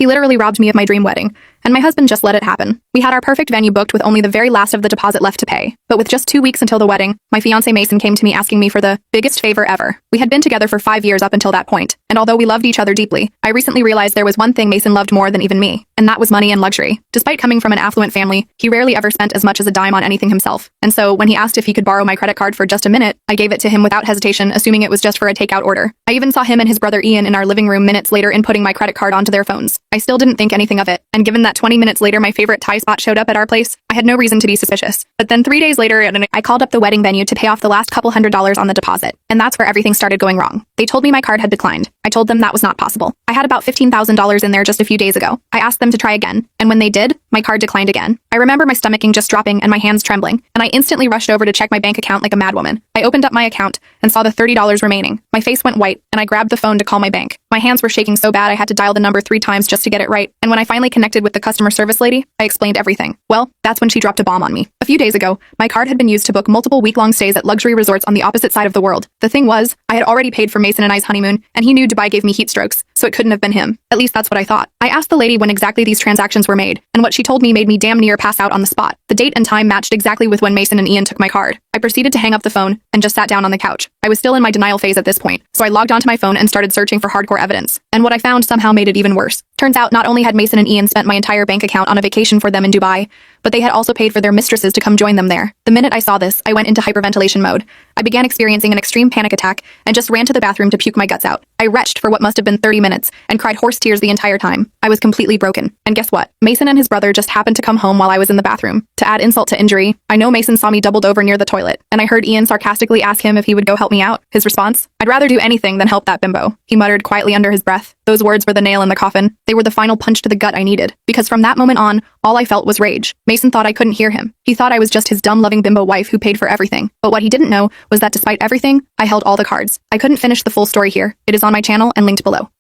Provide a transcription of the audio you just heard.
He literally robbed me of my dream wedding, and my husband just let it happen. We had our perfect venue booked with only the very last of the deposit left to pay. But with just 2 weeks until the wedding, my fiancé Mason came to me asking me for the biggest favor ever. We had been together for 5 years up until that point, and although we loved each other deeply, I recently realized there was one thing Mason loved more than even me, and that was money and luxury. Despite coming from an affluent family, he rarely ever spent as much as a dime on anything himself. And so, when he asked if he could borrow my credit card for just a minute, I gave it to him without hesitation, assuming it was just for a takeout order. I even saw him and his brother Ian in our living room minutes later inputting my credit card onto their phones. I still didn't think anything of it, and given that 20 minutes later my favorite Thai spot showed up at our place, I had no reason to be suspicious. But then 3 days later, I called up the wedding venue to pay off the last couple $100s on the deposit, and that's where everything started going wrong. They told me my card had declined. I told them that was not possible. I had about $15,000 in there just a few days ago. I asked them to try again, and when they did, my card declined again. I remember my stomaching just dropping and my hands trembling, and I instantly rushed over to check my bank account like a madwoman. I opened up my account and saw the $30 remaining. My face went white, and I grabbed the phone to call my bank. My hands were shaking so bad I had to dial the number 3 times just to get it right, and when I finally connected with the customer service lady, I explained everything. Well, that's when she dropped a bomb on me. A few days ago, my card had been used to book multiple week-long stays at luxury resorts on the opposite side of the world. The thing was, I had already paid for Mason and I's honeymoon, and he knew Dubai gave me heat strokes, so it couldn't have been him. At least that's what I thought. I asked the lady when exactly these transactions were made, and what she told me made me damn near pass out on the spot. The date and time matched exactly with when Mason and Ian took my card. I proceeded to hang up the phone and just sat down on the couch. I was still in my denial phase at this point, so I logged onto my phone and started searching for hardcore evidence. And what I found somehow made it even worse. Turns out not only had Mason and Ian spent my entire bank account on a vacation for them in Dubai, but they had also paid for their mistresses to come join them there. The minute I saw this, I went into hyperventilation mode. I began experiencing an extreme panic attack and just ran to the bathroom to puke my guts out. I retched for what must have been 30 minutes and cried horse tears the entire time. I was completely broken. And guess what? Mason and his brother just happened to come home while I was in the bathroom. To add insult to injury, I know Mason saw me doubled over near the toilet, and I heard Ian sarcastically ask him if he would go help me out. His response? I'd rather do anything than help that bimbo. He muttered quietly under his breath. Those words were the nail in the coffin. They were the final punch to the gut I needed. Because from that moment on, all I felt was rage. Mason thought I couldn't hear him. He thought I was just his dumb loving bimbo wife who paid for everything. But what he didn't know was that despite everything, I held all the cards. I couldn't finish the full story here. It is on my channel and linked below.